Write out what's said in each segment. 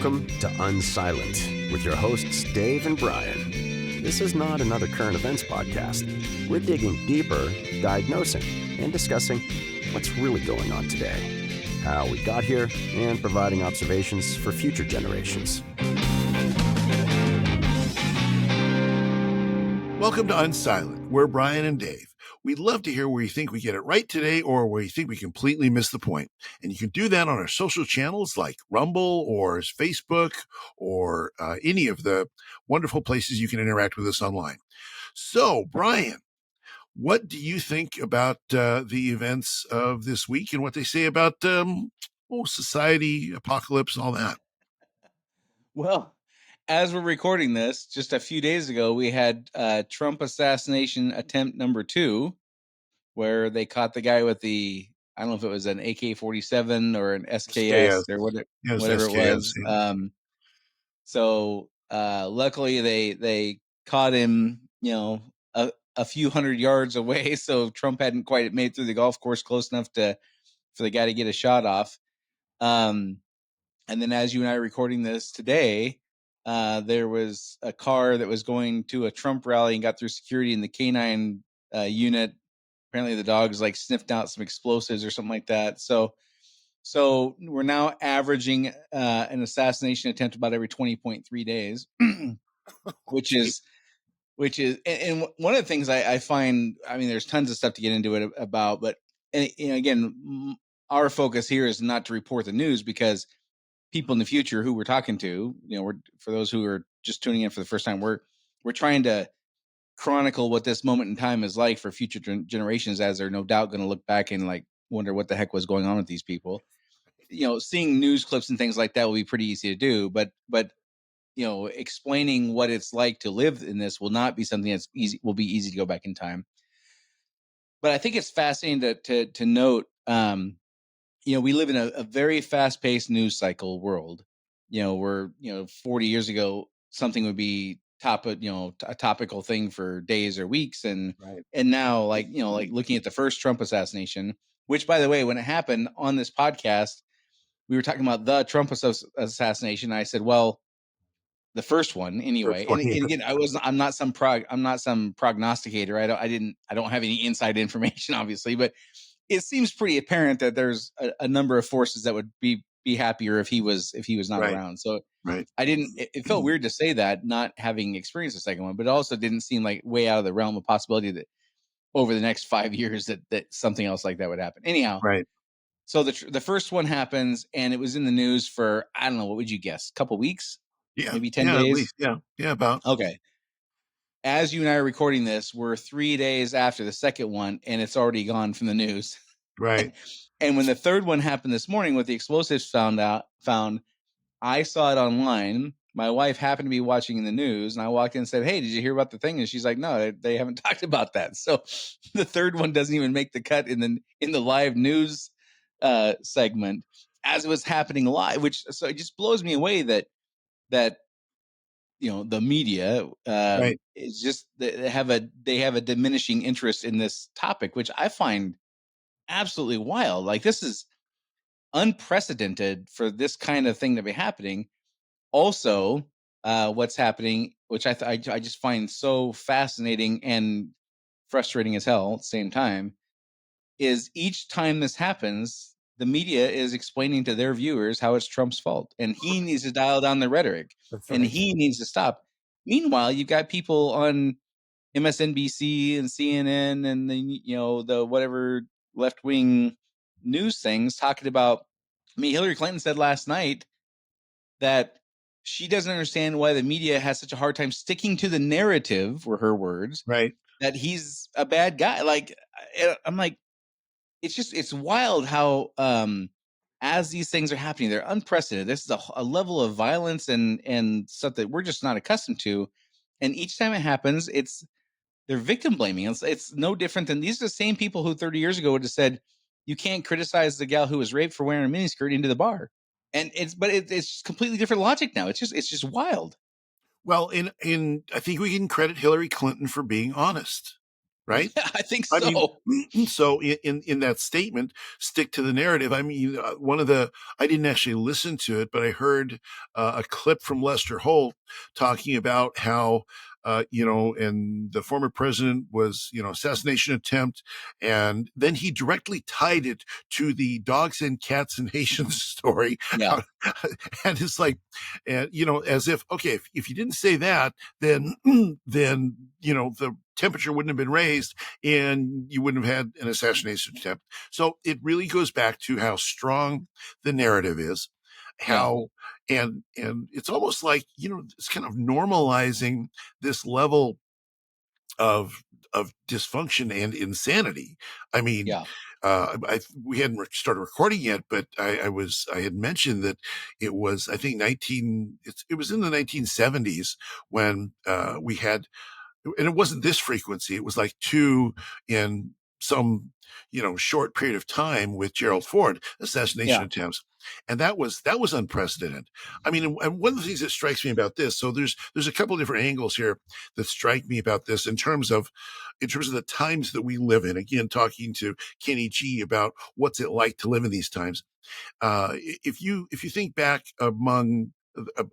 Welcome to Unsilent with your hosts Dave and Brian. This is not another current events podcast. We're digging deeper, diagnosing, and discussing what's really going on today, how we got here, and providing observations for future generations. Welcome to Unsilent. We're Brian and Dave. We'd love to hear where you think we get it right today or where you think we completely missed the point. And you can do that on our social channels like Rumble or Facebook or any of the wonderful places you can interact with us online. So, Brian, what do you think about the events of this week and what they say about society, apocalypse, all that? Well, as we're recording this, just a few days ago, we had Trump assassination attempt number 2, where they caught the guy with I don't know if it was an AK-47 or an SKS or whatever it was. So luckily they caught him, a few hundred yards away. So Trump hadn't quite made it through the golf course close enough for the guy to get a shot off. And then as you and I are recording this today, there was a car that was going to a Trump rally and got through security in the canine unit. Apparently the dogs sniffed out some explosives or something like that. So we're now averaging an assassination attempt about every 20.3 days, which is, and one of the things I find, there's tons of stuff to get into it about, but again, our focus here is not to report the news because people in the future who we're talking to, for those who are just tuning in for the first time, we're trying to chronicle what this moment in time is like for future generations, as they're no doubt going to look back and wonder what the heck was going on with these people. Seeing news clips and things like that will be pretty easy to do, but explaining what it's like to live in this will not be something that's easy. Will be easy to go back in time. But I think it's fascinating to note. We live in a very fast-paced news cycle world. Where 40 years ago something would be a topical thing for days or weeks, and now looking at the first Trump assassination, which, by the way, when it happened on this podcast, we were talking about the Trump assassination. I said, well, the first one anyway. And again, I'm not some prognosticator. I don't have any inside information, obviously, but it seems pretty apparent that there's a number of forces that would be happier if he was not around. So it felt weird to say that, not having experienced the second one, but it also didn't seem like way out of the realm of possibility that over the next 5 years that something else like that would happen. Anyhow. Right. So the first one happens and it was in the news for, I don't know, what would you guess? A couple weeks? Yeah. Maybe 10 days? At least. Yeah, about. Okay. As you and I are recording this, we're 3 days after the second one, and it's already gone from the news. Right. And when the third one happened this morning with the explosives found, I saw it online. My wife happened to be watching in the news, and I walked in and said, "Hey, did you hear about the thing?" And she's like, "No, they haven't talked about that." So the third one doesn't even make the cut in the live news segment as it was happening live, so it just blows me away that the media is just they have a diminishing interest in this topic, which I find absolutely wild. This is unprecedented for this kind of thing to be happening. Also, what's happening, which I just find so fascinating and frustrating as hell at the same time, is each time this happens, the media is explaining to their viewers how it's Trump's fault, and he needs to dial down the rhetoric, and he needs to stop. Meanwhile, you've got people on MSNBC and CNN and the whatever left-wing news things talking about. Hillary Clinton said last night that she doesn't understand why the media has such a hard time sticking to the narrative, were her words, right, that he's a bad guy. I'm like, it's wild how as these things are happening, they're unprecedented. This is a level of violence and stuff that we're just not accustomed to. And each time it happens, they're victim blaming. It's no different than these are the same people who 30 years ago would have said, you can't criticize the gal who was raped for wearing a miniskirt into the bar. And it's just completely different logic now. It's just wild. Well, I think we can credit Hillary Clinton for being honest. right? I think I mean, so. so in that statement, stick to the narrative. I mean, one of the I didn't actually listen to it, but I heard a clip from Lester Holt talking about how and the former president was assassination attempt, and then he directly tied it to the dogs and cats and Haitians story, Yeah, and it's like, and as if okay, if you didn't say that, then then the temperature wouldn't have been raised and you wouldn't have had an assassination attempt. So it really goes back to how strong the narrative is, yeah, how and it's almost like it's kind of normalizing this level of dysfunction and insanity. I mean, yeah. we hadn't started recording yet, but I had mentioned that it was I think it was in the 1970s when we had, and it wasn't this frequency. It was like two in some, short period of time with Gerald Ford assassination Yeah. attempts. And that was unprecedented. I mean, and one of the things that strikes me about this, so there's a couple of different angles here that strike me about this in terms of the times that we live in. Again, talking to Kenny G about what's it like to live in these times. If you think back among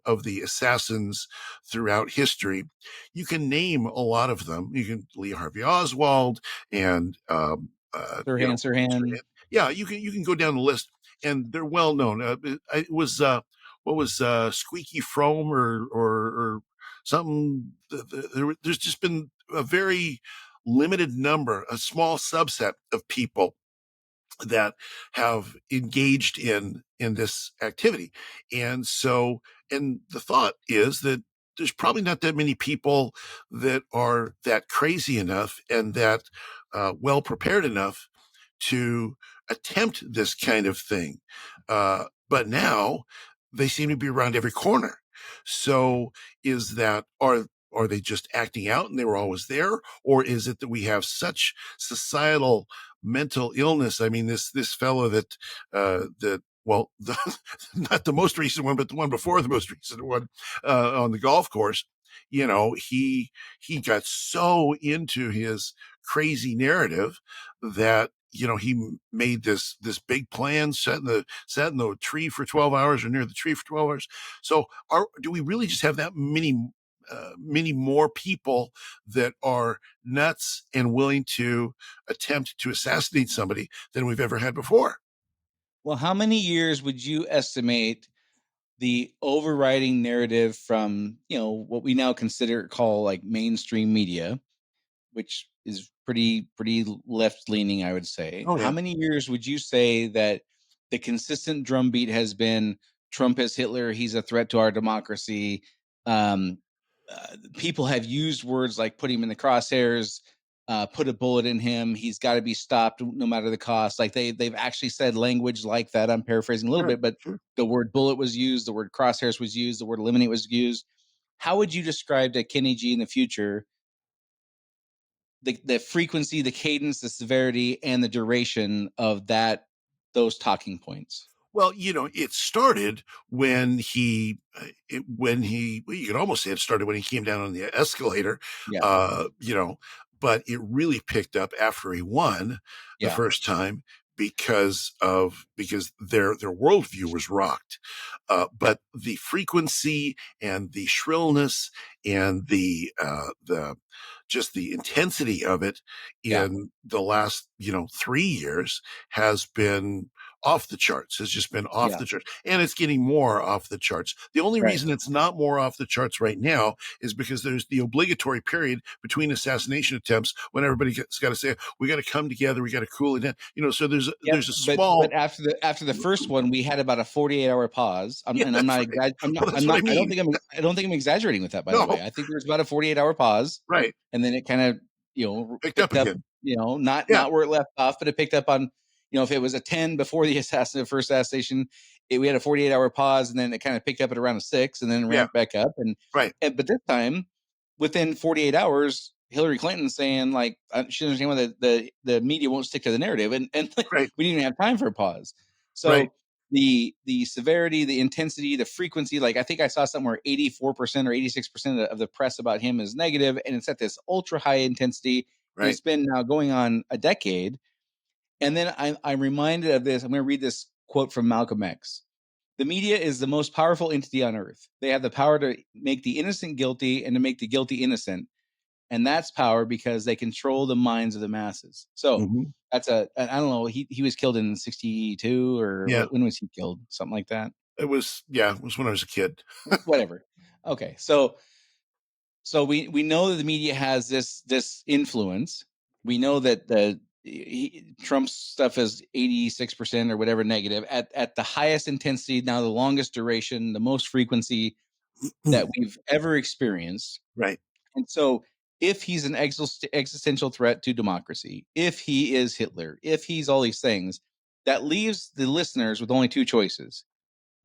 of the assassins throughout history, you can name a lot of them. You can Lee Harvey Oswald and Sirhan, Sirhan. yeah, you can go down the list, and they're well known. It was what was Squeaky Frome or something. There's just been a very limited number, a small subset of people that have engaged in this activity. And so, and the thought is that there's probably not that many people that are that crazy enough and that well prepared enough to attempt this kind of thing. But now they seem to be around every corner. So is that, are they just acting out and they were always there? Or is it that we have such societal mental illness? I mean, this fellow well, not the most recent one, but the one before the most recent one, on the golf course, he got so into his crazy narrative that he made this big plan, sat in the tree for 12 hours or near the tree for 12 hours. So do we really just have that many more people that are nuts and willing to attempt to assassinate somebody than we've ever had before? Well, how many years would you estimate the overriding narrative from, what we now call like mainstream media, which is pretty left leaning, I would say. Oh How yeah. many years would you say that the consistent drumbeat has been Trump is Hitler, he's a threat to our democracy? People have used words like put him in the crosshairs, put a bullet in him, he's got to be stopped no matter the cost. Like they've actually said language like that. I'm paraphrasing a little Sure, bit, but sure. the word bullet was used, the word crosshairs was used, the word eliminate was used. How would you describe to Kenny G in the future the frequency, the cadence, the severity, and the duration of those talking points? Well, it started when well, you could almost say it started when he came down on the escalator, Yeah, uh, you know, but it really picked up after he won the yeah, first time because their worldview was rocked. But the frequency and the shrillness and the just the intensity of it yeah, in the last 3 years has been off the charts, has just been off yeah. the charts. And it's getting more off the charts. The only Right. reason it's not more off the charts right now is because there's the obligatory period between assassination attempts when everybody's got to say, we got to come together, we got to cool it down. So Yep, there's a but small, after the first one, we had about a 48-hour pause. yeah, I'm that's not right. Well, I'm that's what I not mean. I don't think I'm exaggerating with that, by the way. No, I think there was about a 48-hour pause, right. and then it kind of, Picked up picked up, again. Yeah, not where it left off, but it picked up on, if it was a 10 before the first assassination, we had a 48-hour pause, and then it kind of picked up at around a 6 and then yeah, ramped back up. right, But this time, within 48 hours, Hillary Clinton saying like she doesn't understand why the media won't stick to the narrative, and like, right, we didn't even have time for a pause. right, So the severity, the intensity, the frequency, like I think I saw somewhere 84% or 86% of the press about him is negative, and it's at this ultra high intensity, Right. It's been now going on a decade. And then I'm reminded of this. I'm going to read this quote from Malcolm X. The media is the most powerful entity on earth. They have the power to make the innocent guilty and to make the guilty innocent. And that's power because they control the minds of the masses. So Hmm. that's I don't know, he was killed in 62, or Yeah. when was he killed? Something like that. It was when I was a kid. Whatever. Okay. So we know that the media has this influence. We know that Trump's stuff is 86% or whatever negative at the highest intensity, now the longest duration, the most frequency that we've ever experienced. Right. And so if he's an existential threat to democracy, if he is Hitler, if he's all these things, that leaves the listeners with only two choices.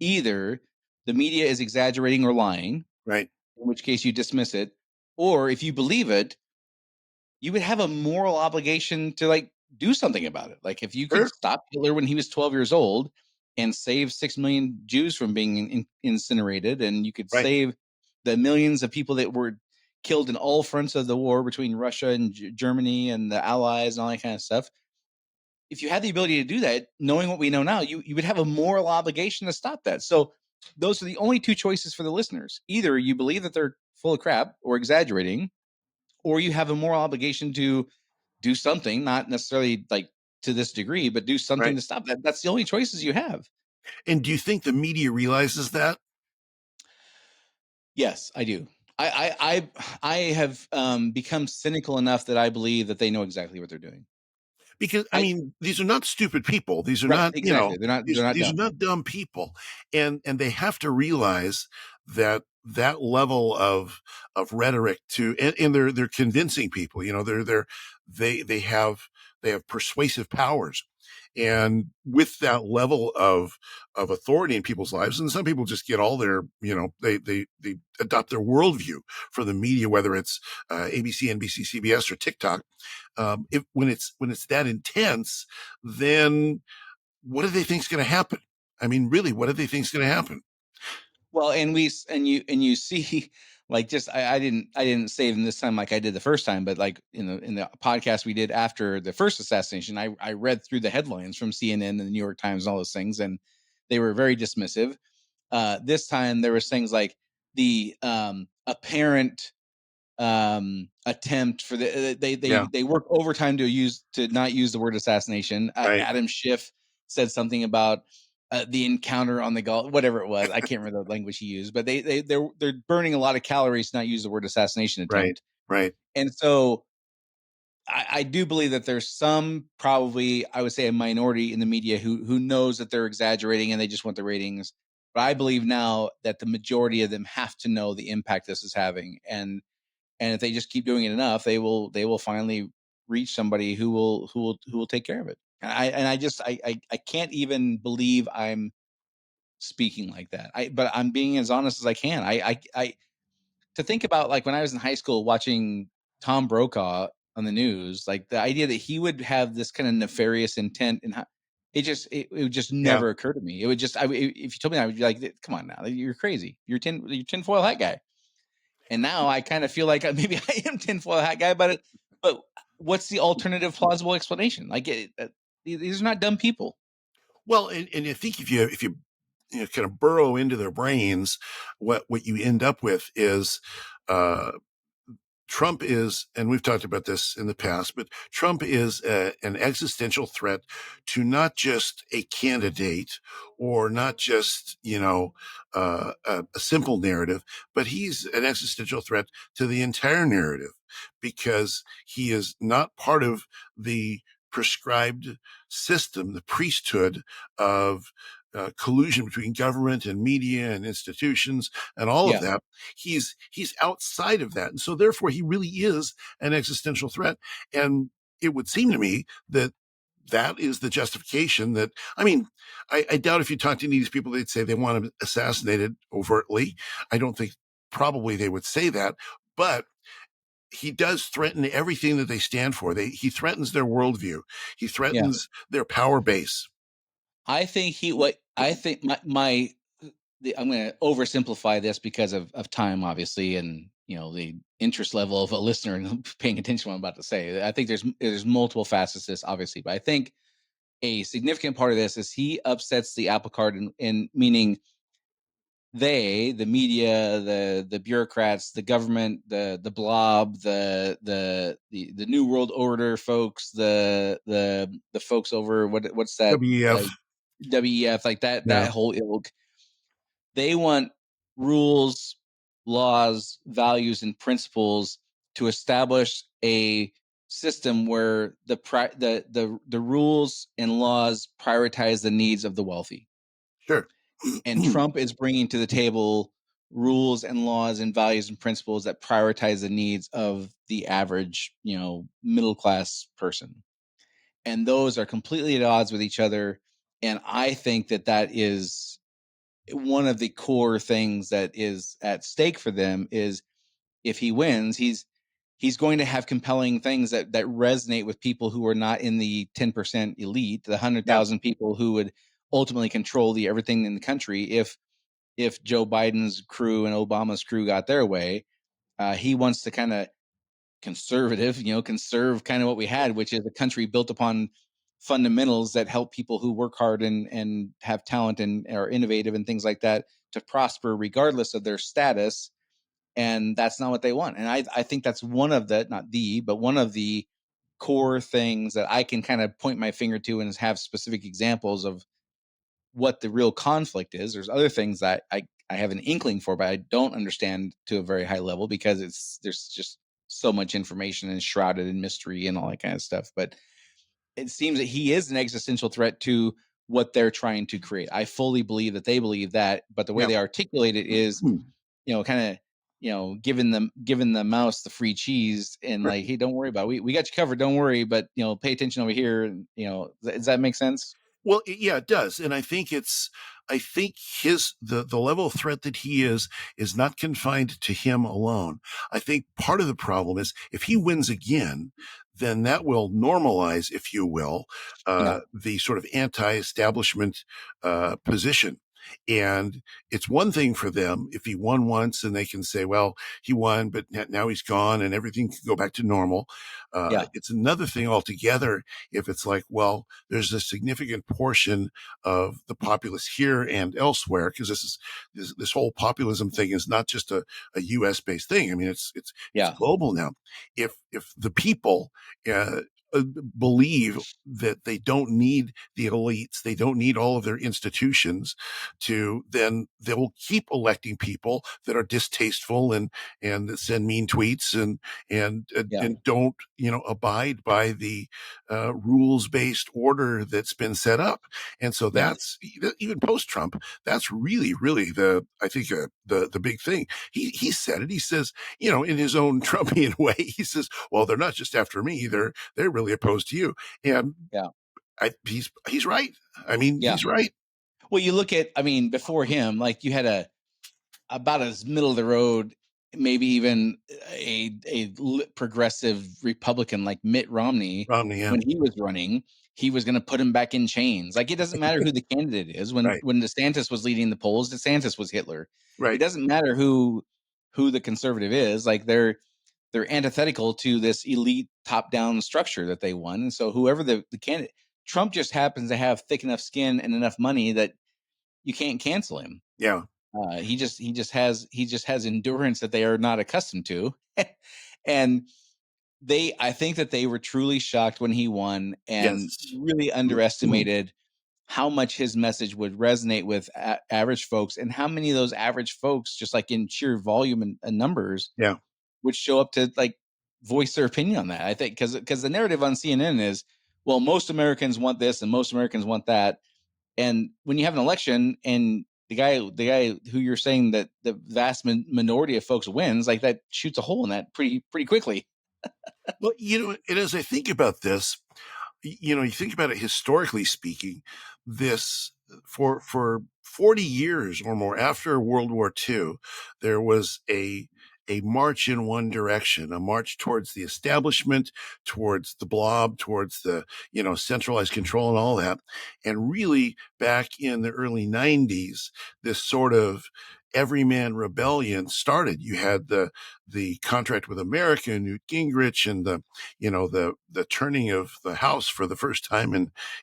Either the media is exaggerating or lying, Right. in which case you dismiss it, or if you believe it, you would have a moral obligation to like do something about it. Like if you could Sure. stop Hitler when he was 12 years old and save 6 million Jews from being incinerated, and you could Right. save the millions of people that were killed in all fronts of the war between Russia and Germany and the Allies and all that kind of stuff. If you had the ability to do that, knowing what we know now, you would have a moral obligation to stop that. So those are the only two choices for the listeners. Either you believe that they're full of crap or exaggerating, or you have a moral obligation to do something, not necessarily like to this degree, but do something Right. to stop that. That's the only choices you have. And do you think the media realizes that? Yes, I do. I have become cynical enough that I believe that they know exactly what they're doing. Because I I mean, these are not stupid people. These are Right, not, exactly. They're not these are dumb. not dumb people, and they have to realize that that level of rhetoric and they're convincing people. They have persuasive powers, and with that level of authority in people's lives, and some people just get all their, they adopt their worldview for the media, whether it's ABC, NBC, CBS, or TikTok. If when it's that intense, then what do they think is going to happen? I mean, really, what do they think is going to happen? Well, and you see, like, just I didn't say them this time like I did the first time, but like in the podcast we did after the first assassination, I read through the headlines from CNN and the New York Times and all those things, and they were very dismissive. This time there was things like the apparent attempt for Yeah, they work overtime to not use the word assassination. right, Adam Schiff said something about the encounter on the Gulf, whatever it was. I can't remember the language he used, but they're burning a lot of calories to not use the word assassination right, attempt. right, And so I do believe that there's some, probably I would say a minority in the media who knows that they're exaggerating and they just want the ratings. But I believe now that the majority of them have to know the impact this is having, and if they just keep doing it enough, they will finally reach somebody who will take care of it. And I just I can't even believe I'm speaking like that. But I'm being as honest as I can. I to think about, like, when I was in high school watching Tom Brokaw on the news, like the idea that he would have this kind of nefarious intent, and how it would just yeah. never occur to me. It would just, if you told me that, I would be like, come on now, you're crazy. You're tinfoil hat guy. And now I kind of feel like maybe I am tinfoil hat guy, but what's the alternative plausible explanation? Like, these are not dumb people. Well, and I think if you kind of burrow into their brains, what you end up with is uh, Trump is, and we've talked about this in the past, but Trump is an existential threat to not just a candidate or not just, a simple narrative, but he's an existential threat to the entire narrative because he is not part of the prescribed system, the priesthood of collusion between government and media and institutions and all of Yeah. that. He's outside of that, and so therefore he really is an existential threat. And it would seem to me that that is the justification. That I mean, I doubt if you talk to any of these people, they'd say they want him assassinated overtly. I don't think probably they would say that, but he does threaten everything that they stand for. He threatens their worldview. He Yeah. threatens their power base. I think what I think I'm going to oversimplify this because of time, obviously, and the interest level of a listener and paying attention to what I'm about to say. I think there's multiple facets to this, obviously, but I think a significant part of this is he upsets the apple cart, in meaning the media, the bureaucrats, the government, the blob, the new world order folks, the folks over what's that, WEF. WEF, like Yeah, that whole ilk. They want rules, laws, values, and principles to establish a system where the rules and laws prioritize the needs of the wealthy. sure. And Trump is bringing to the table rules and laws and values and principles that prioritize the needs of the average, middle class person. And those are completely at odds with each other. And I think that is one of the core things that is at stake for them. Is if he wins, he's going to have compelling things that resonate with people who are not in the 10% elite, the Yeah, 100,000 people who would ultimately control the everything in the country if Joe Biden's crew and Obama's crew got their way. He wants to kind of conserve kind of what we had, which is a country built upon fundamentals that help people who work hard and have talent and are innovative and things like that to prosper regardless of their status. And that's not what they want. And I think that's one of the, not the, but one of the core things that I can kind of point my finger to and have specific examples of what the real conflict is. There's other things that I have an inkling for, but I don't understand to a very high level because there's just so much information and shrouded in mystery and all that kind of stuff. But it seems that he is an existential threat to what they're trying to create. I fully believe that they believe that, but the way yeah. they articulate it is, kind of, giving the mouse the free cheese and like, hey, don't worry about it. We got you covered. Don't worry, but pay attention over here. And does that make sense? Well, yeah, it does. And I think the level of threat that he is not confined to him alone. I think part of the problem is if he wins again, then that will normalize, if you will, Yeah. the sort of anti-establishment, position. And it's one thing for them if he won once and they can say, well, he won, but now he's gone and everything can go back to normal. Yeah. It's another thing altogether if it's like, well, there's a significant portion of the populace here and elsewhere, because this whole populism thing is not just a U.S. based thing. I mean, it's Yeah. global now. If the people uh, believe that they don't need the elites, they don't need all of their institutions then they will keep electing people that are distasteful and that send mean tweets Yeah. and don't abide by the rules based order that's been set up. And so Yeah. that's even post Trump. That's really I think the big thing. He said it. He says, in his own Trumpian way, he says, well, they're not just after me. They're really opposed to you. And Yeah. he's right. I mean, Yeah. he's right. Well, you look at, I mean, before him, like you had about as middle of the road, maybe even a progressive Republican like Mitt Romney. Romney, yeah, When he was running, he was going to put him back in chains. Like it doesn't matter who the candidate is. When right, when DeSantis was leading the polls, DeSantis was Hitler. It right, doesn't matter who the conservative is. Like they're antithetical to this elite top down structure that they won. And so whoever the candidate, Trump just happens to have thick enough skin and enough money that you can't cancel him. yeah, He just has endurance that they are not accustomed to, and I think that they were truly shocked when he won and yes, really underestimated how much his message would resonate with average folks, and how many of those average folks, just like in sheer volume and numbers, yeah, would show up to like voice their opinion on that. I think because the narrative on CNN is, well, most Americans want this and most Americans want that, and when you have an election and the guy who you're saying that the vast minority of folks wins, like that shoots a hole in that pretty quickly. Well, and as I think about this, you think about it historically speaking, this for 40 years or more after World War II, there was a march in one direction, a march towards the establishment, towards the blob, towards the, centralized control and all that. And really back in the early 90s, this sort of everyman rebellion started. You had the contract with America, Newt Gingrich, and the turning of the House for the first time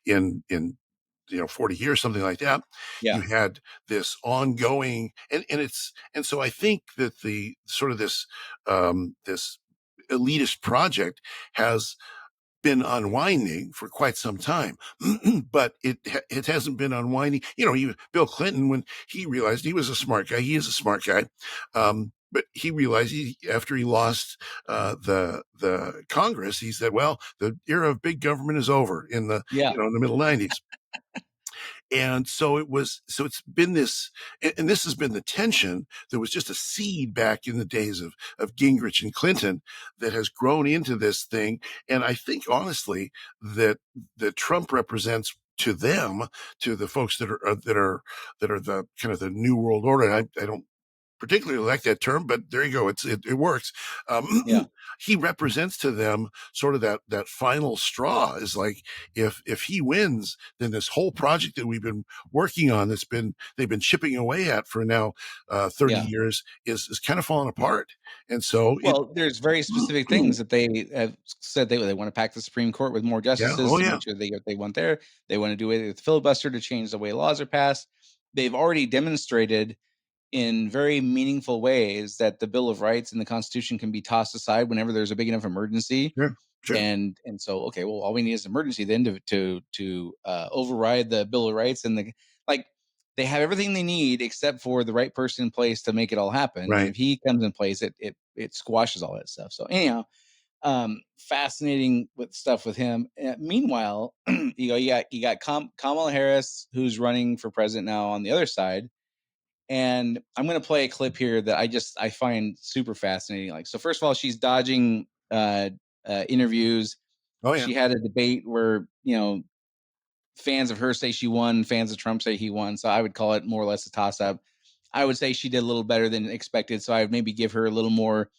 in 40 years, something like that. Yeah. You had this ongoing, and so I think that the sort of this elitist project has been unwinding for quite some time, but it hasn't been unwinding. Bill Clinton, when he realized he was a smart guy, he is a smart guy. But he realized after he lost the Congress, he said, "Well, the era of big government is over in the Yeah. in the middle '90s." And so it's been this, and this has been the tension. There was just a seed back in the days of Gingrich and Clinton that has grown into this thing. And I think honestly that Trump represents to them, to the folks that are the kind of the new world order. I don't particularly like that term, but there you go. It works. Yeah. He represents to them sort of that final straw, is like, if he wins, then this whole project that we've been working on, they've been chipping away at for now 30 Yeah. years, is kind of falling apart. And so Well, there's very specific things that they have said they want to pack the Supreme Court with more yeah, justices oh to yeah, make sure they get what they want there. They want to do it with filibuster to change the way laws are passed. They've already demonstrated in very meaningful ways that the Bill of Rights and the Constitution can be tossed aside whenever there's a big enough emergency. sure, And so, okay, well, all we need is an emergency then to override the Bill of Rights, and like they have everything they need except for the right person in place to make it all happen. And right. if he comes in place, it squashes all that stuff. So anyhow, fascinating with stuff with him. Meanwhile, you got Kamala Harris, who's running for president now on the other side, and I'm going to play a clip here that I find super fascinating. Like, so first of all, she's dodging interviews. Oh yeah, She had a debate where fans of her say she won, fans of Trump say he won. So I would call it more or less a toss up. I would say she did a little better than expected. So I would maybe give her a little more.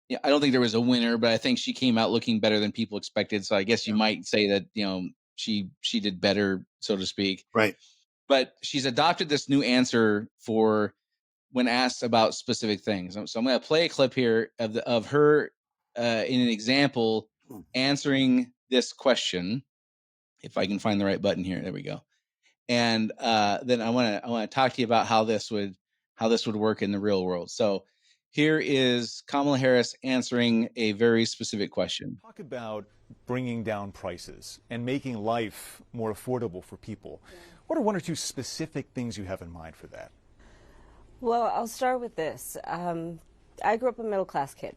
Yeah, I don't think there was a winner, but I think she came out looking better than people expected. So I guess you yeah, might say that she did better, so to speak. right. But she's adopted this new answer for when asked about specific things. So I'm going to play a clip here of her in an example answering this question. If I can find the right button here, there we go. And then I want to talk to you about how this would work in the real world. So here is Kamala Harris answering a very specific question. Talk about bringing down prices and making life more affordable for people. What are one or two specific things you have in mind for that? Well, I'll start with this. I grew up a middle-class kid.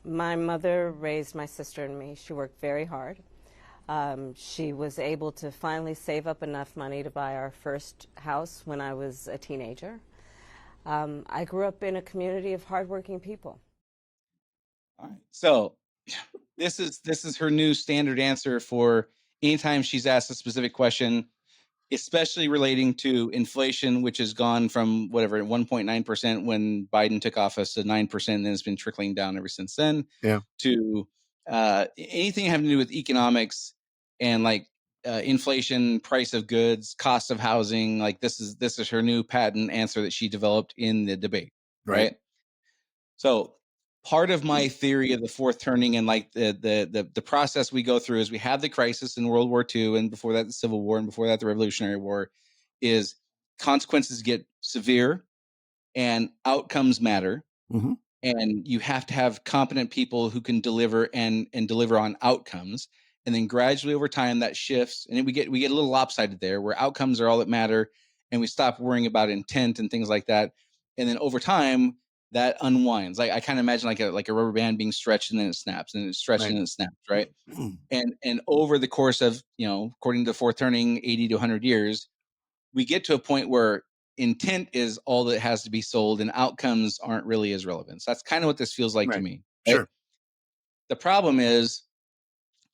My mother raised my sister and me. She worked very hard. She was able to finally save up enough money to buy our first house when I was a teenager. I grew up in a community of hardworking people. All right. So this is her new standard answer for anytime she's asked a specific question, especially relating to inflation, which has gone from whatever 1.9% when Biden took office to 9%, and then it's been trickling down ever since then. Yeah, To anything having to do with economics and like inflation, price of goods, cost of housing. Like this is her new patent answer that she developed in the debate, right. right? So part of my theory of the fourth turning and like the process we go through is we have the crisis in World War II, and before that the Civil War, and before that the Revolutionary War, is consequences get severe and outcomes matter, Hmm. and you have to have competent people who can deliver and deliver on outcomes. And then gradually over time that shifts, and we get a little lopsided there where outcomes are all that matter, and we stop worrying about intent and things like that. And then over time that unwinds. Like I kind of imagine like a rubber band being stretched and then it snaps, and it's stretched Right. and it snaps, right? And over the course of, according to the fourth turning, 80 to 100 years, we get to a point where intent is all that has to be sold and outcomes aren't really as relevant. So that's kind of what this feels like to Right. me, right? Sure. The problem is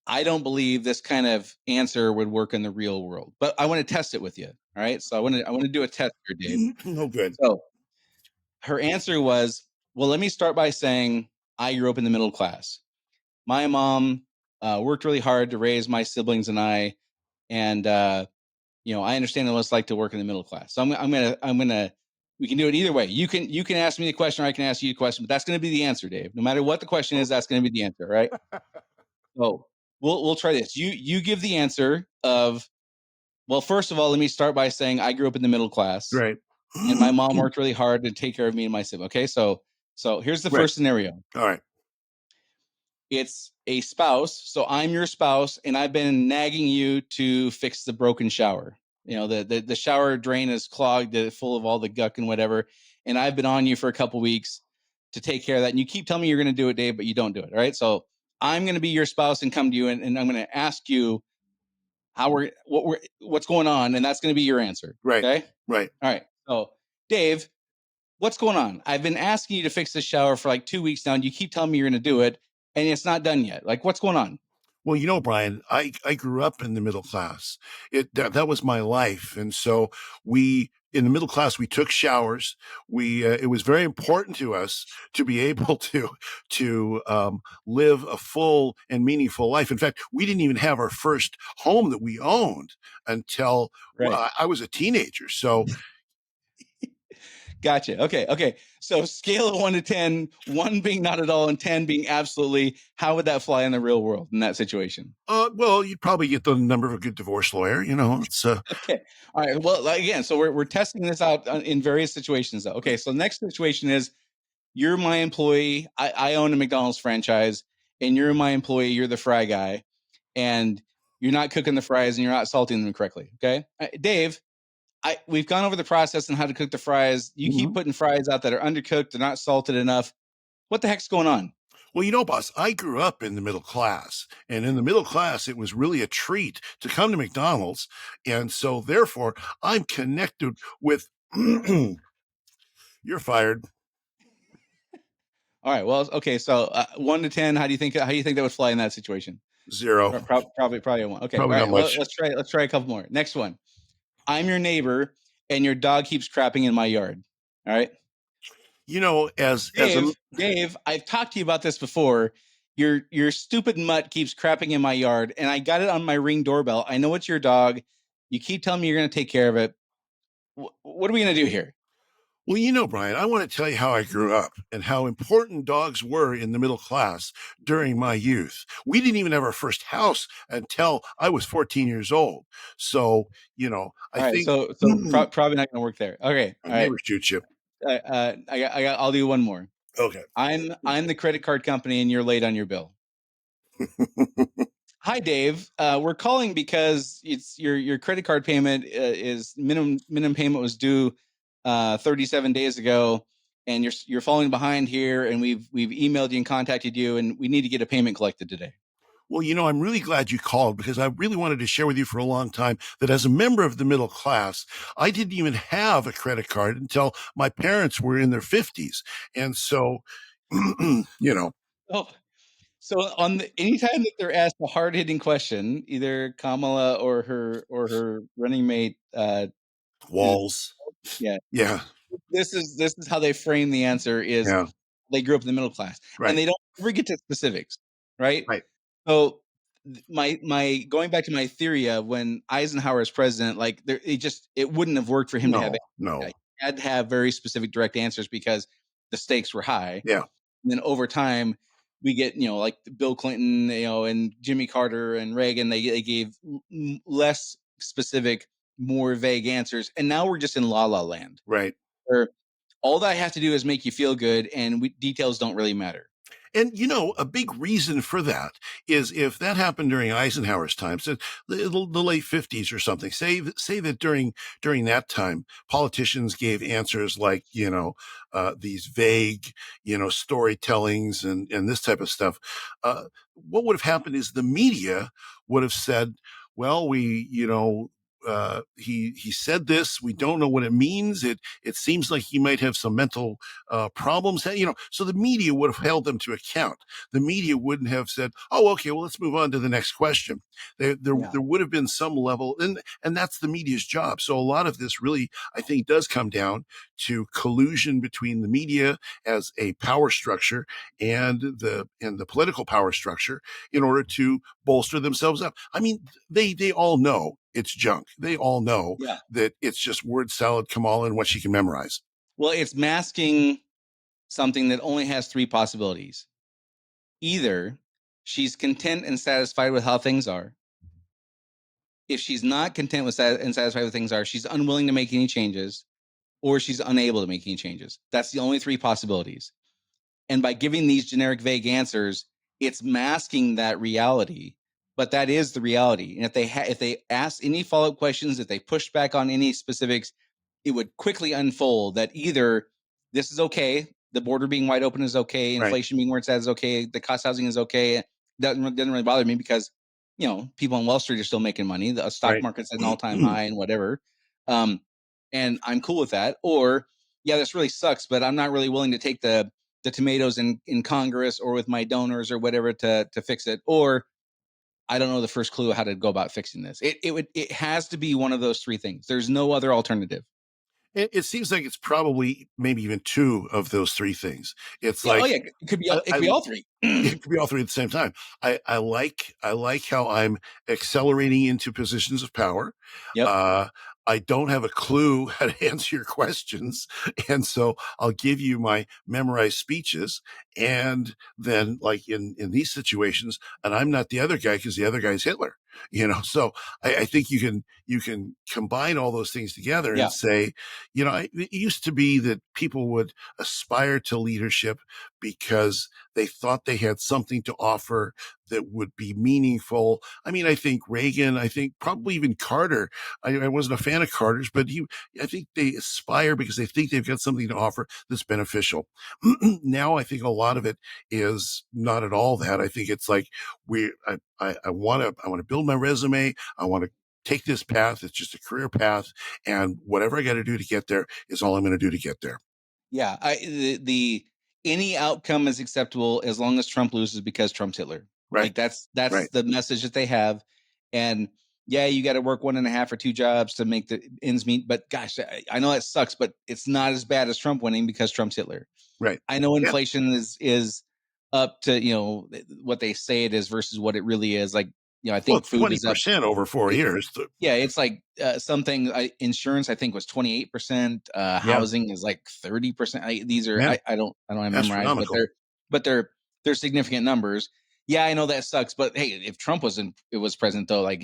I don't believe this kind of answer would work in the real world, but I want to test it with you. All right. So I want to do a test here, Dave. No good. So her answer was Well, let me start by saying I grew up in the middle class. My mom worked really hard to raise my siblings and I, and I understand what it's like to work in the middle class. So I'm gonna. We can do it either way. You can ask me the question, or I can ask you the question, but that's going to be the answer, Dave. No matter what the question is, that's going to be the answer, right? So we'll try this. You give the answer of. Well, first of all, let me start by saying I grew up in the middle class, Right. and my mom worked really hard to take care of me and my sibling. Okay, so here's the Right. first scenario. All right. It's a spouse. So I'm your spouse, and I've been nagging you to fix the broken shower. The shower drain is clogged, full of all the guck and whatever. And I've been on you for a couple weeks to take care of that. And you keep telling me you're going to do it, Dave, but you don't do it. All right. So I'm going to be your spouse and come to you, and I'm going to ask you what's going on, and that's going to be your answer. Right. Okay. Right. All right. So Dave, what's going on? I've been asking you to fix this shower for like 2 weeks now, and you keep telling me you're going to do it, and it's not done yet. Like, what's going on? Well, Brian, I grew up in the middle class. That was my life. And so in the middle class, we took showers. It was very important to us to be able to live a full and meaningful life. In fact, we didn't even have our first home that we owned until Right. I was a teenager. So Gotcha. Okay. So scale of 1 to 10, 1 being not at all and 10 being absolutely, how would that fly in the real world in that situation? well, you'd probably get the number of a good divorce lawyer. It's Okay. All right. Well, again, so we're testing this out in various situations though. Okay. So next situation is you're my employee. I own a McDonald's franchise, and you're my employee. You're the fry guy, and you're not cooking the fries and you're not salting them correctly. Okay. Dave, we've gone over the process and how to cook the fries. You keep putting fries out that are undercooked, they're not salted enough. What the heck's going on? Well, boss, I grew up in the middle class, and in the middle class, it was really a treat to come to McDonald's. And so therefore I'm connected with, you're fired. All right. Well, okay. So 1 to 10, how do you think that would fly in that situation? 0. Probably a 1. Okay. Probably All not right. much. Let's try a couple more. Next one. I'm your neighbor, and your dog keeps crapping in my yard. All right. Dave, I've talked to you about this before. Your stupid mutt keeps crapping in my yard, and I got it on my Ring doorbell. I know it's your dog. You keep telling me you're going to take care of it. What are we going to do here? Well, Brian, I want to tell you how I grew up and how important dogs were in the middle class during my youth. We didn't even have our first house until I was 14 years old. So, I think. So probably not going to work there. Okay. All right. Never shoot you. I'll do one more. Okay. I'm the credit card company, and you're late on your bill. Hi, Dave. We're calling because it's your credit card payment is minimum payment was due 37 days ago, and you're falling behind here, and we've emailed you and contacted you, and we need to get a payment collected today. Well, I'm really glad you called, because I really wanted to share with you for a long time that as a member of the middle class, I didn't even have a credit card until my parents were in their 50s. And so, Oh, so anytime that they're asked a hard hitting question, either Kamala or her running mate, Walls. Yeah. This is how they frame the answer is they grew up in the middle class, and they don't ever get to specifics, right? Right. So my going back to my theory of when Eisenhower is president, like it wouldn't have worked for him to have it. No. He had to have very specific direct answers because the stakes were high. Yeah. And then over time we get, like Bill Clinton, and Jimmy Carter and Reagan, they gave less specific, more vague answers. And now we're just in la la land. Right. Where all that I have to do is make you feel good, and details don't really matter. And, a big reason for that is if that happened during Eisenhower's time, so the late 50s or something, say that during that time, politicians gave answers like, these vague, storytellings and this type of stuff. What would have happened is the media would have said, well, he said this. We don't know what it means. It seems like he might have some mental problems. So the media would have held them to account. The media wouldn't have said, "Oh, okay, well, let's move on to the next question." There would have been some level, and that's the media's job. So a lot of this really, I think, does come down to collusion between the media as a power structure and the political power structure in order to bolster themselves up. I mean, they all know it's junk. They all know Yeah. that it's just word salad Kamala and what she can memorize. Well, it's masking something that only has three possibilities. Either she's content and satisfied with how things are. If she's not content with and satisfied with things are, she's unwilling to make any changes, or she's unable to make any changes. That's the only three possibilities. And by giving these generic, vague answers, it's masking that reality. But that is the reality. And if they asked any follow-up questions, if they pushed back on any specifics, it would quickly unfold that either this is okay, the border being wide open is okay, inflation being where it's at is okay, the cost housing is okay. Doesn't really bother me because, people on Wall Street are still making money. The stock market's at an all-time high and whatever. And I'm cool with that. Or, yeah, this really sucks, but I'm not really willing to take the tomatoes in Congress or with my donors or whatever to fix it. Or I don't know the first clue how to go about fixing this. It has to be one of those three things. There's no other alternative. It seems like it's probably maybe even two of those three things. It's it could be all three. It could be all three at the same time. I like how I'm accelerating into positions of power. Yep. I don't have a clue how to answer your questions. And so I'll give you my memorized speeches. And then like in these situations, and I'm not the other guy because the other guy's Hitler, so I think you can combine all those things together and say, it used to be that people would aspire to leadership because they thought they had something to offer that would be meaningful. I mean, I think Reagan, I think probably even Carter. I wasn't a fan of Carter's, but I think they aspire because they think they've got something to offer that's beneficial. Now, I think a lot of it is not at all that. I think it's like I want to build my resume. I want to take this path. It's just a career path, and whatever I got to do to get there is all I'm going to do to get there. Yeah, any outcome is acceptable as long as Trump loses because Trump's Hitler. Right. Like that's Right. the message that they have. And yeah, you got to work 1.5 or 2 jobs to make the ends meet. But gosh, I know that sucks, but it's not as bad as Trump winning because Trump's Hitler. Right. I know inflation is up to what they say it is versus what it really is. Like I think food is up 20% over 4 years. Yeah, it's like something. Insurance, I think, was 28%. Housing is like 30%. These are I don't have memorized, but they're significant numbers. Yeah, I know that sucks, but hey, if Trump was president though, like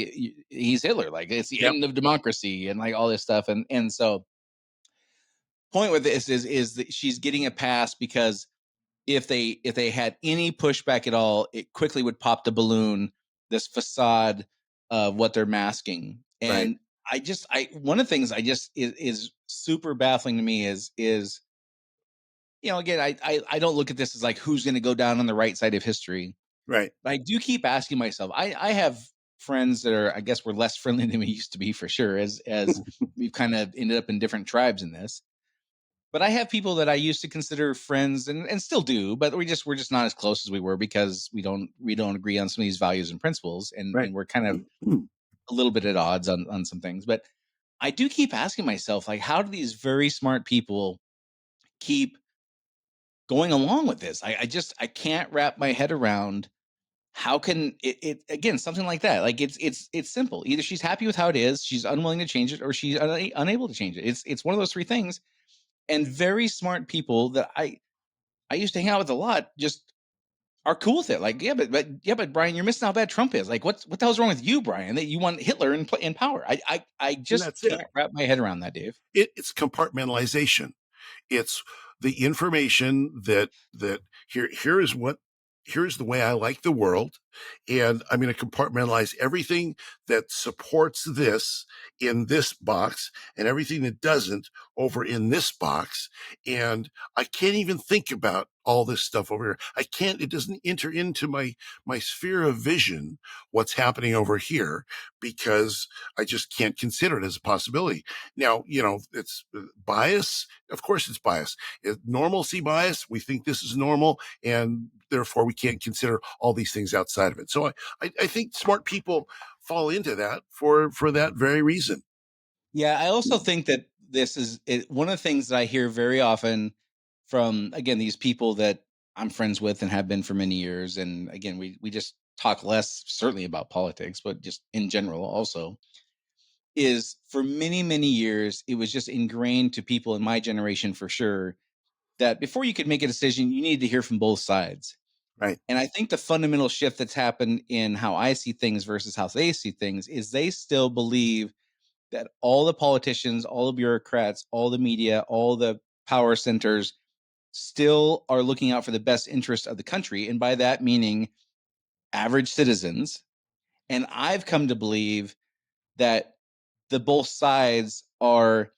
he's Hitler. Like it's the end of democracy and like all this stuff. And so, point with this is that she's getting a pass because if they had any pushback at all, it quickly would pop the balloon, this facade of what they're masking. And one of the things is super baffling to me is again, I don't look at this as like who's going to go down on the right side of history. Right. But I do keep asking myself, I have friends that are, I guess we're less friendly than we used to be for sure, as we've kind of ended up in different tribes in this. But I have people that I used to consider friends and still do, but we're just not as close as we were because we don't agree on some of these values and principles, and we're kind of a little bit at odds on some things. But I do keep asking myself, like, how do these very smart people keep going along with this? I can't wrap my head around how can it again, something like that. Like it's simple. Either she's happy with how it is, she's unwilling to change it, or she's unable to change it. It's one of those three things. And very smart people that I used to hang out with a lot just are cool with it. Like, but Brian, you're missing how bad Trump is. Like, what the hell's wrong with you, Brian? That you want Hitler in power? I just can't wrap my head around that, Dave. It's compartmentalization. It's the information that here's the way I like the world, and I'm going to compartmentalize everything that supports this in this box and everything that doesn't over in this box. And I can't even think about all this stuff over here. It doesn't enter into my sphere of vision what's happening over here because I just can't consider it as a possibility. Now, it's bias. Of course it's bias. It's normalcy bias. We think this is normal, and therefore we can't consider all these things outside of it. So I think smart people fall into that for that very reason. Yeah, I also think that one of the things that I hear very often from, again, these people that I'm friends with and have been for many years. And again, we just talk less certainly about politics, but just in general also, is for many, many years, it was just ingrained to people in my generation for sure that before you could make a decision, you needed to hear from both sides. Right. And I think the fundamental shift that's happened in how I see things versus how they see things is they still believe that all the politicians, all the bureaucrats, all the media, all the power centers still are looking out for the best interest of the country. And by that meaning average citizens. And I've come to believe that the both sides are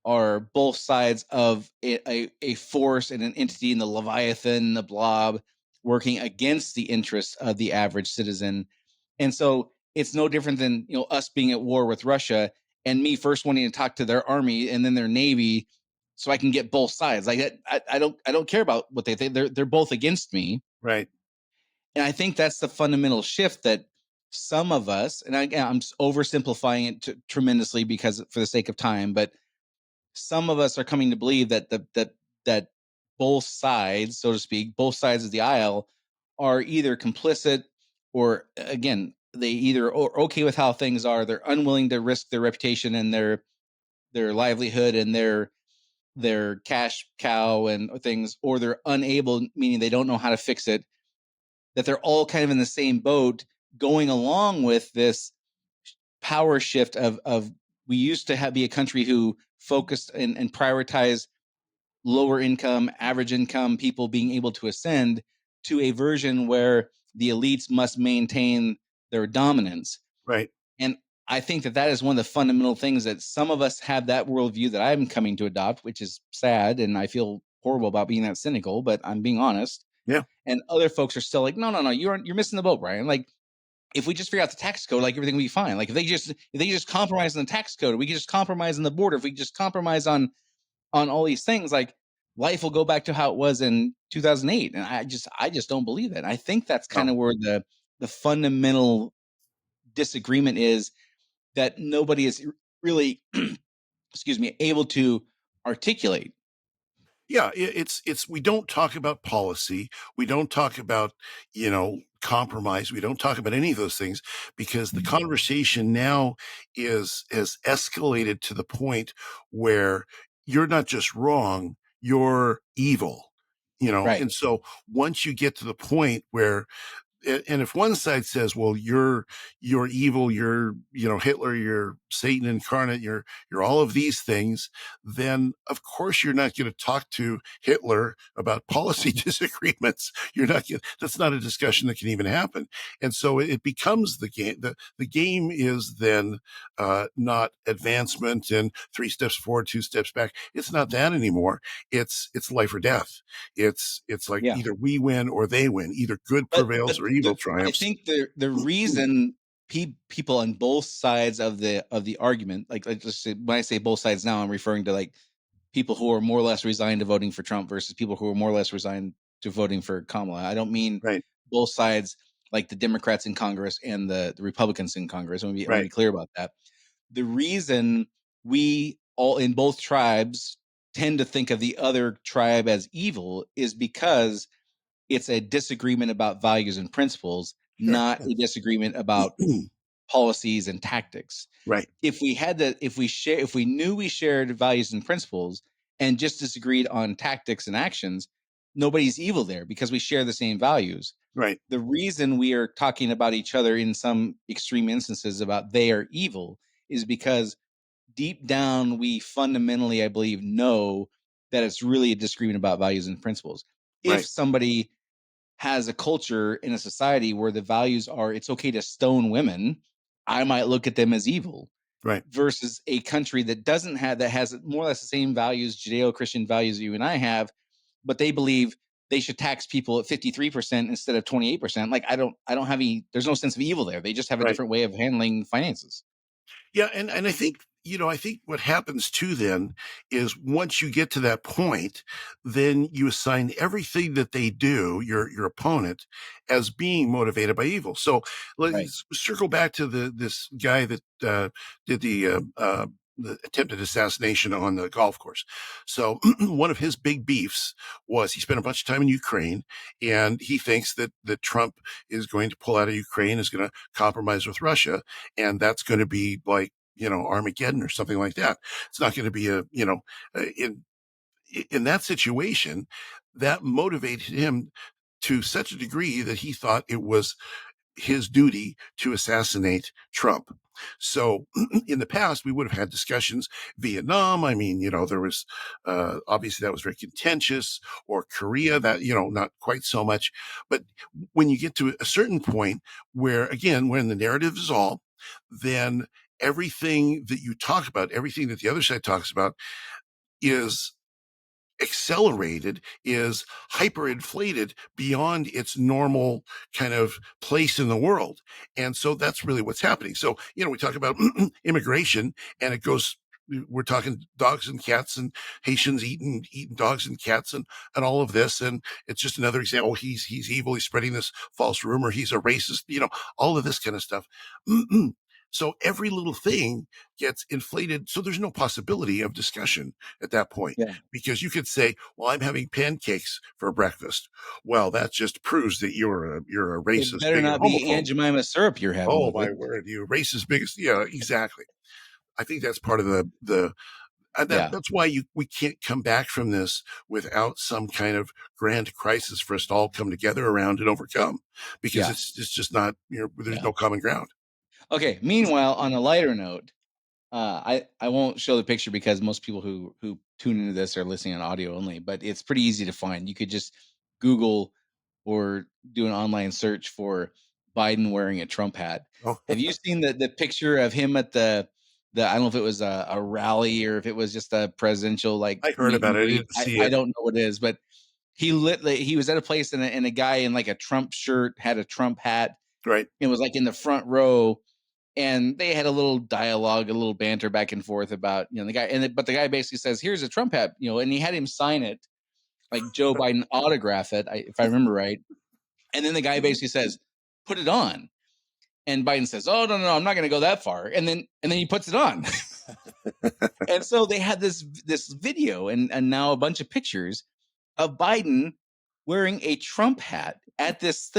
both sides of a force and an entity in the Leviathan, the blob, working against the interests of the average citizen. And so it's no different than, us being at war with Russia and me first wanting to talk to their army and then their navy so I can get both sides. Like I don't care about what they think. They're both against me. Right. And I think that's the fundamental shift that some of us, and I'm just oversimplifying it tremendously because for the sake of time, but some of us are coming to believe that both sides, so to speak, both sides of the aisle are either complicit or, again, they either are okay with how things are, they're unwilling to risk their reputation and their livelihood and their cash cow and things, or they're unable, meaning they don't know how to fix it, that they're all kind of in the same boat going along with this power shift of we used to be a country who focused and prioritized lower income, average income people being able to ascend to a version where the elites must maintain their dominance. Right. And I think that is one of the fundamental things that some of us have that worldview that I'm coming to adopt, which is sad. And I feel horrible about being that cynical, but I'm being honest. Yeah. And other folks are still like, no, you're missing the boat, Brian. Like, if we just figure out the tax code, like everything will be fine. Like if they just compromise on the tax code, we can just compromise on the border. If we just compromise on all these things, like life will go back to how it was in 2008. And I just don't believe that. And I think that's kind Oh. of where the fundamental disagreement is, that nobody is really, excuse me, able to articulate. Yeah, it's we don't talk about policy. We don't talk about, compromise. We don't talk about any of those things because the conversation now has escalated to the point where you're not just wrong, you're evil. Right. And so once you get to the point where and if one side says, well, you're evil, you're, Hitler, you're Satan incarnate, you're all of these things, then of course you're not going to talk to Hitler about policy disagreements. That's not a discussion that can even happen. And so it becomes the game. The game is then not advancement and 3 steps forward, 2 steps back. It's not that anymore. It's life or death. It's like Yeah. either we win or they win. Either good But prevails or evil I triumphs. think the reason people on both sides of the argument, like just say, when I say both sides now, I'm referring to like people who are more or less resigned to voting for Trump versus people who are more or less resigned to voting for Kamala. I don't mean Right. both sides like the Democrats in Congress and the Republicans in Congress. I want to Right. be clear about that. The reason we all in both tribes tend to think of the other tribe as evil is because it's a disagreement about values and principles, Sure. not a disagreement about policies and tactics. Right. If we knew we shared values and principles and just disagreed on tactics and actions, nobody's evil there because we share the same values. Right. The reason we are talking about each other in some extreme instances about they are evil is because deep down we fundamentally, I believe, know that it's really a disagreement about values and principles. If Right. somebody has a culture in a society where the values are it's okay to stone women, I might look at them as evil. Right. Versus a country that doesn't have that has more or less the same values, Judeo-Christian values you and I have, but they believe they should tax people at 53% instead of 28%. Like I don't have any there's no sense of evil there. They just have a Right. different way of handling finances. Yeah. And I think, I think what happens too then is once you get to that point, then you assign everything that they do, your opponent, as being motivated by evil. So Right. let's circle back to this guy that did the the attempted assassination on the golf course. So one of his big beefs was he spent a bunch of time in Ukraine, and he thinks that Trump is going to pull out of Ukraine, is going to compromise with Russia, and that's going to be like, Armageddon or something like that. It's not going to be in that situation, that motivated him to such a degree that he thought it was his duty to assassinate Trump. So in the past, we would have had discussions. Vietnam, I mean, there was, obviously that was very contentious, or Korea, that, not quite so much. But when you get to a certain point where, again, when the narrative is all, then everything that you talk about, everything that the other side talks about is accelerated, is hyperinflated beyond its normal kind of place in the world. And so that's really what's happening. So, we talk about immigration, and we're talking dogs and cats, and Haitians eating dogs and cats, and all of this. And it's just another example. He's evil. He's spreading this false rumor. He's a racist, all of this kind of stuff. So every little thing gets inflated. So there's no possibility of discussion at that point, because you could say, well, I'm having pancakes for breakfast. Well, that just proves that you're a racist, It better bigot, not be homophobe. Aunt Jemima syrup you're having Oh with my it. word, you racist, biggest. Yeah, exactly. I think that's part of that's why we can't come back from this without some kind of grand crisis for us to all come together around and overcome, because it's just not, there's no common ground. Okay. Meanwhile, on a lighter note, I won't show the picture because most people who tune into this are listening on audio only, but it's pretty easy to find. You could just Google or do an online search for Biden wearing a Trump hat. Oh, Have you seen the picture of him at the I don't know if it was a rally or if it was just a presidential I heard meet about and it. I greet? didn't see I it. don't know what it is, but he was at a place and a guy in like a Trump shirt had a Trump hat Right. and was like in the front row, and they had a little dialogue, a little banter back and forth about the guy, but the guy basically says, "Here's a Trump hat," and he had him sign it, like Joe Biden autograph it, if I remember right. And then the guy basically says, "Put it on," and Biden says, "Oh, no, I'm not going to go that far," and then he puts it on. And so they had this video and now a bunch of pictures of Biden wearing a Trump hat at this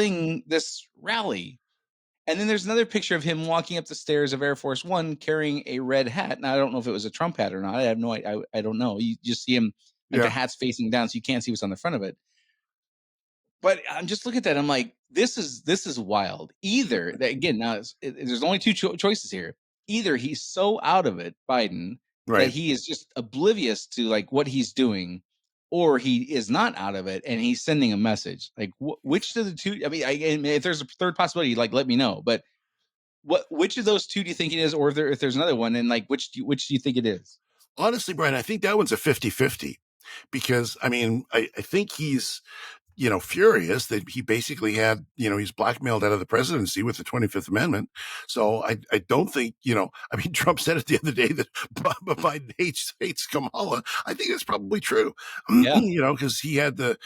rally. And then there's another picture of him walking up the stairs of Air Force One carrying a red hat. Now, I don't know if it was a Trump hat or not. I have no idea. I don't know. You just see him, like the hat's facing down, so you can't see what's on the front of it. But I'm just looking at that. I'm like, this is wild. Either that, again, now there's only two choices here. Either he's so out of it, Biden, that he is just oblivious to like what he's doing, or he is not out of it and he's sending a message. Like, which of the two? I mean, if there's a third possibility, like, let me know. But which of those two do you think it is, or if there's another one, and like which do you think it is? Honestly, Brian, I think that one's a 50-50, because I mean, I think he's furious that he basically had, he's blackmailed out of the presidency with the 25th Amendment. So I don't think, I mean, Trump said it the other day that Biden hates Kamala. I think that's probably true. Yeah. Because he had the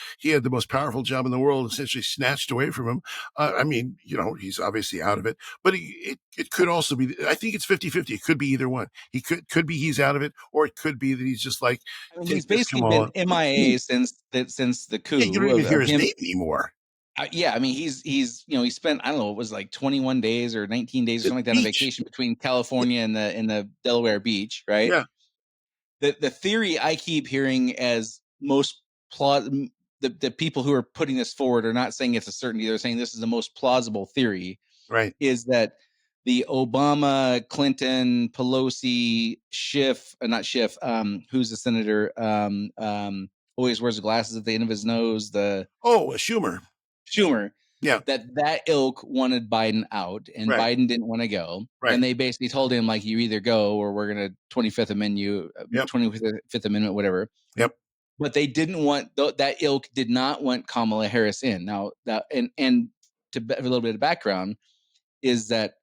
most powerful job in the world essentially snatched away from him. I mean, he's obviously out of it, but it could also be, I think it's 50-50. It could be either one. He could be he's out of it, or it could be that he's just like, I mean, take he's this, basically been Kamala. MIA since the coup. Yeah, you don't even hear of his him. name anymore. Yeah, I mean, he's he spent, I don't know, it was like 21 days or 19 days or something like that on vacation between California and the Delaware beach, right? Yeah. The theory I keep hearing as most the people who are putting this forward are not saying it's a certainty. They're saying this is the most plausible theory. Right. Is that the Obama, Clinton, Pelosi, Schiff, not Schiff, who's the senator, always wears the glasses at the end of his nose, Schumer. Yeah, that ilk wanted Biden out, and Biden didn't want to go. Right. And they basically told him, like, you either go or we're going to 25th Amendment, whatever. Yep. But they didn't want that ilk did not want Kamala Harris in. Now that and to a little bit of background is that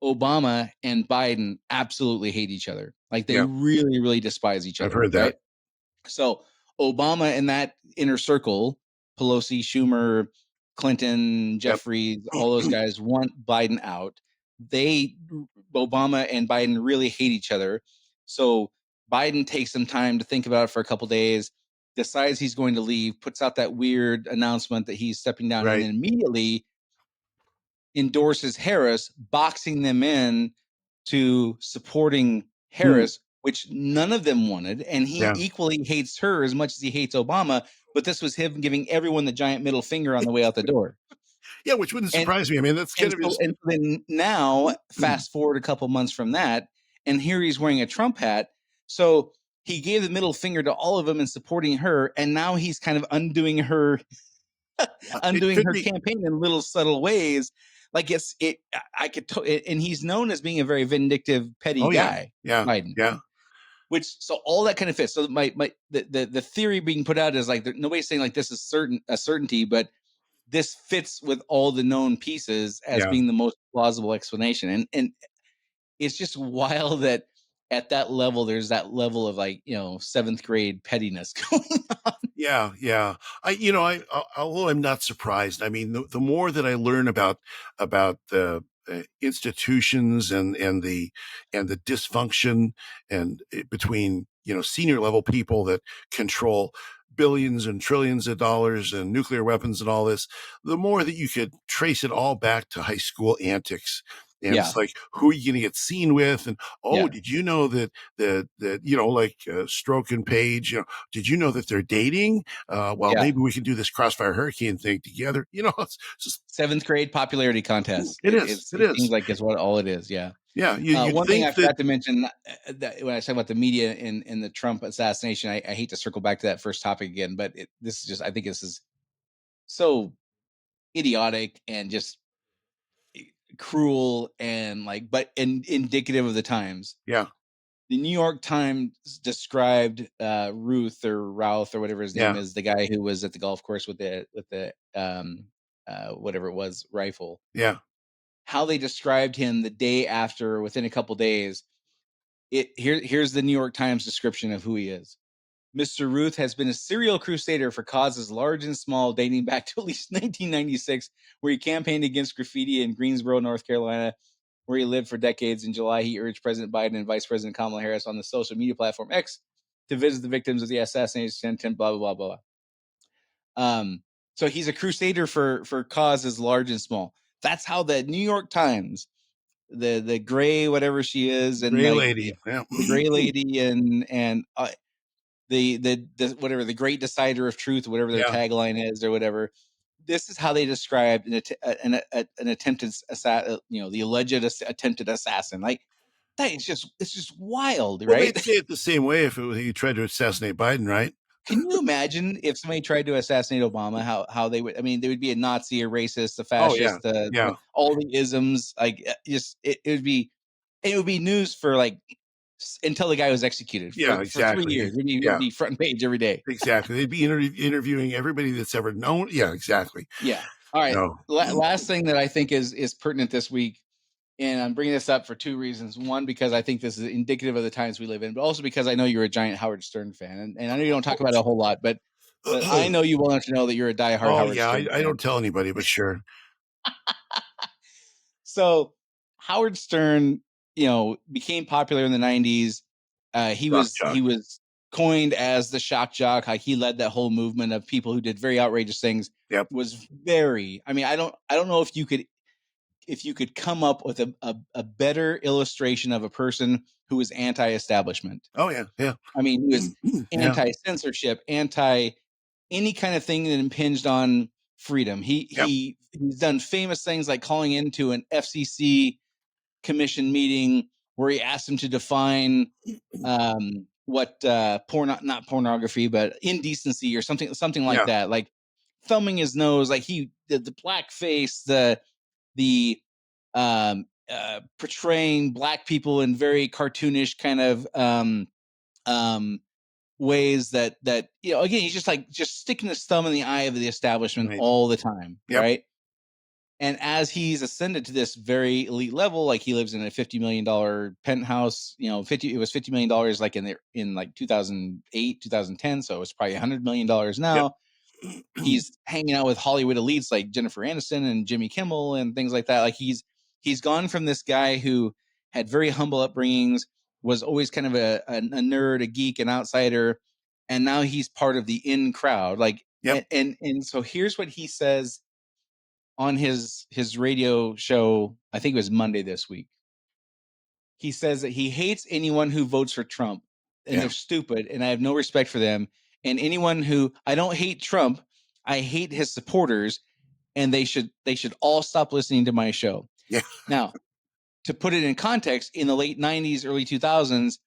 Obama and Biden absolutely hate each other. Like they really, really despise each other. I've heard that. Right? So Obama and that inner circle, Pelosi, Schumer, Clinton, Jeffries, all those guys want Biden out. Obama and Biden really hate each other. So Biden takes some time to think about it for a couple days, decides he's going to leave, puts out that weird announcement that he's stepping down, and Right. then immediately endorses Harris, boxing them in to supporting Harris, which none of them wanted. And he Yeah. equally hates her as much as he hates Obama. But this was him giving everyone the giant middle finger on the way out the door. Yeah, which wouldn't And surprise me. I mean, that's kind of his. and then now, fast forward a couple months from that, and here he's wearing a Trump hat. So he gave the middle finger to all of them and supporting her, and now he's kind of undoing her It could be. campaign in little subtle ways. Like I could, and he's known as being a very vindictive, petty Oh yeah, guy, yeah, Biden. yeah, Which so all that kind of fits. So the theory being put out is like nobody's saying like this is a certainty, but this fits with all the known pieces as yeah. being the most plausible explanation. And it's just wild that at that level there's that level of like, seventh grade pettiness going on. Yeah, yeah. Although I'm not surprised. I mean, the more that I learn about the institutions and the dysfunction and between senior level people that control billions and trillions of dollars and nuclear weapons and all this, the more that you could trace it all back to high school antics. And Yeah. it's like, who are you going to get seen with? And Yeah. did you know that like Stroke and Page, did you know that they're dating? Well, Yeah. maybe we can do this Crossfire Hurricane thing together. It's just Seventh grade popularity contest. It seems like it's what all it is. Yeah. Yeah. You One thing think I that, forgot to mention that when I talk about the media in the Trump assassination, I hate to circle back to that first topic again, but this is just, I think this is so idiotic and just cruel and but indicative of the times. yeah, The New York Times described Ruth or Routh or whatever his name Yeah. is, the guy who was at the golf course with the whatever it was, rifle. yeah, How they described him the day after, within a couple days. Here's the New York Times description of who he is. Mr. Ruth has been a serial crusader for causes large and small, dating back to at least 1996, where he campaigned against graffiti in Greensboro, North Carolina, where he lived for decades. In July, he urged President Biden and Vice President Kamala Harris on the social media platform X to visit the victims of the assassination attempt, blah, blah, blah, blah. So he's a crusader for causes large and small. That's how the New York Times, the gray, whatever she is, and Gray like lady. Yeah. the gray lady and the whatever, the great decider of truth, whatever their Yeah. tagline is or whatever. This is how they described an attempted the alleged attempted assassin. Like that is it's just wild, Well, right? they'd say it the same way if he tried to assassinate Biden, right? Can you imagine if somebody tried to assassinate Obama? How they would? I mean, they would be a Nazi, a racist, a Oh, yeah. fascist, Yeah. all the isms. Like just it would be news for like until the guy was executed. Yeah, For 3 exactly. years. It'd Yeah. be front page every day. Exactly. They'd be interviewing everybody that's ever known. Yeah, exactly. Yeah. All right. No. Last thing that I think is pertinent this week, and I'm bringing this up for two reasons. One, because I think this is indicative of the times we live in, but also because I know you're a giant Howard Stern fan, and I know you don't talk about it a whole lot, but I know you well enough to know that you're a diehard Howard yeah. Stern I fan. don't tell anybody, but sure. So Howard Stern, became popular in the 90s. He was coined as the shock jock. Like he led that whole movement of people who did very outrageous things. Yep. Was very. I mean, I don't know if you could come up with a better illustration of a person who was anti-establishment. Oh yeah, yeah. I mean, he was Yeah. anti-censorship, anti any kind of thing that impinged on freedom. He's done famous things like calling into an FCC commission meeting where he asked him to define what not pornography, but indecency or something like Yeah. that. Like thumbing his nose, like the blackface, the portraying black people in very cartoonish kind of ways that again, he's just sticking his thumb in the eye of the establishment Right. all the time. Yep. Right. And as he's ascended to this very elite level, like he lives in a $50 million penthouse, it was $50 million like in like 2008, 2010. So it's probably $100 million now. Yep. He's hanging out with Hollywood elites like Jennifer Aniston and Jimmy Kimmel and things like that. Like he's gone from this guy who had very humble upbringings, was always kind of a nerd, a geek, an outsider, and now he's part of the in crowd. Like, Yep. and so here's what he says on his radio show. I think it was Monday this week. He says that he hates anyone who votes for Trump, and they're stupid, and I have no respect for them. And anyone who I don't hate Trump, I hate his supporters, and they should all stop listening to my show. Yeah. Now, to put it in context, in the late 90s, early 2000s,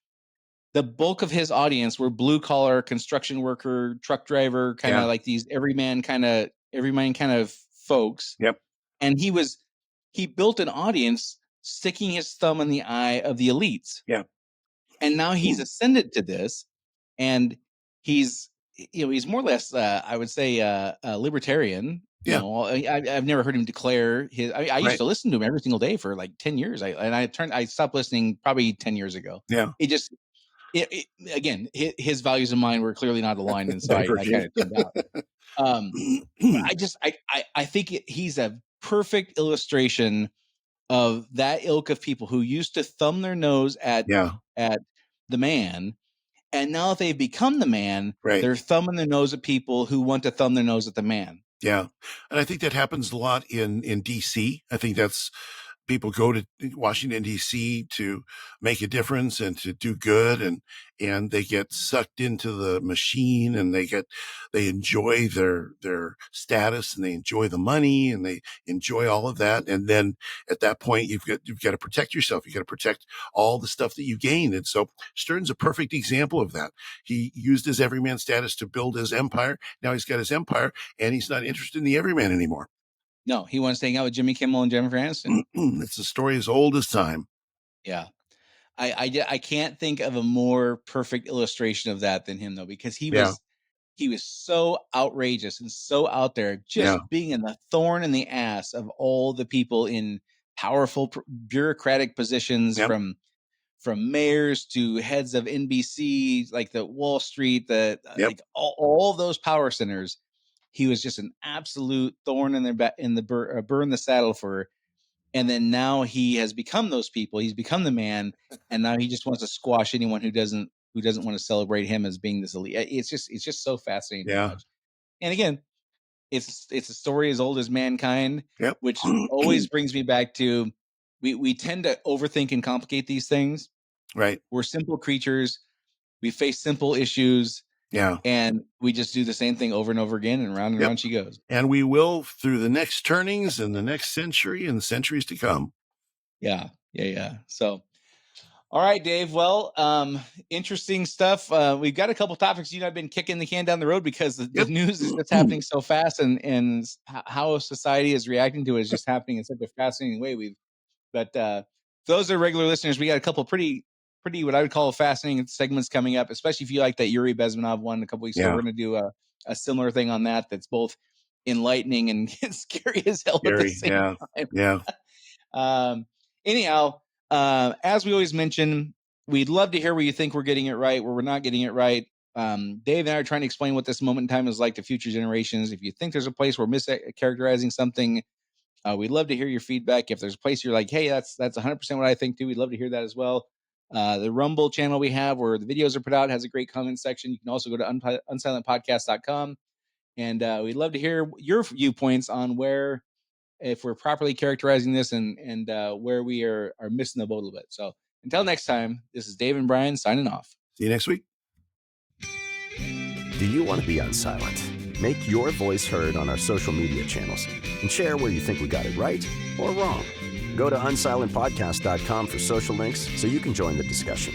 the bulk of his audience were blue collar construction worker, truck driver, kind of like these everyman kind of folks. Yep. And he built an audience sticking his thumb in the eye of the elites. Yeah. And now he's ascended to this, and he's more or less, I would say, a libertarian. Yeah. I've never heard him declare his. I used to listen to him every single day for like 10 years. I stopped listening probably 10 years ago. Yeah. Again, his values and mine were clearly not aligned, and so I kind of tuned out. I think he's a perfect illustration of that ilk of people who used to thumb their nose at the man, and now that they've become the man, they're thumbing their nose at people who want to thumb their nose at the man. Yeah. And I think that happens a lot in DC. I think that's people go to Washington, D.C. to make a difference and to do good. And they get sucked into the machine, and they enjoy their status, and they enjoy the money, and they enjoy all of that. And then at that point, you've got to protect yourself. You got to protect all the stuff that you gained. And so Stern's a perfect example of that. He used his everyman status to build his empire. Now he's got his empire, and he's not interested in the everyman anymore. No, he wants to hang out with Jimmy Kimmel and Jennifer Aniston. It's a story as old as time. Yeah. I can't think of a more perfect illustration of that than him, though, because he was so outrageous and so out there, just being in the thorn in the ass of all the people in powerful bureaucratic positions, from mayors to heads of NBC, like the Wall Street, like all those power centers. He was just an absolute thorn in the burn the saddle for. And then now he has become those people. He's become the man, and now he just wants to squash anyone who doesn't want to celebrate him as being this elite. It's just so fascinating to watch. And again, it's a story as old as mankind, which always brings me back to we tend to overthink and complicate these things. Right. We're simple creatures. We face simple issues. Yeah. And we just do the same thing over and over again, and round and round she goes. And we will through the next turnings and the next century and the centuries to come. Yeah. So, all right, Dave. Well, interesting stuff. We've got a couple topics. I've been kicking the can down the road because the news is just happening so fast, and how society is reacting to it is just happening in such a fascinating way. But those are regular listeners. We got a couple pretty what I would call fascinating segments coming up, especially if you like that Yuri Bezmenov one a couple weeks ago. We're going to do a similar thing on that's both enlightening and scary as hell at the same time. Yeah. Anyhow, as we always mention, we'd love to hear where you think we're getting it right, where we're not getting it right. Dave and I are trying to explain what this moment in time is like to future generations. If you think there's a place we're mischaracterizing something, we'd love to hear your feedback. If there's a place you're like, hey, that's 100% what I think too, we'd love to hear that as well. The Rumble channel we have where the videos are put out has a great comment section. You can also go to unsilentpodcast.com, and we'd love to hear your viewpoints on where, if we're properly characterizing this, and where we are missing the boat a little bit. So until next time, this is Dave and Brian signing off. See you next week. Do you want to be unsilent? Make your voice heard on our social media channels and share where you think we got it right or wrong. Go to unsilentpodcast.com for social links so you can join the discussion.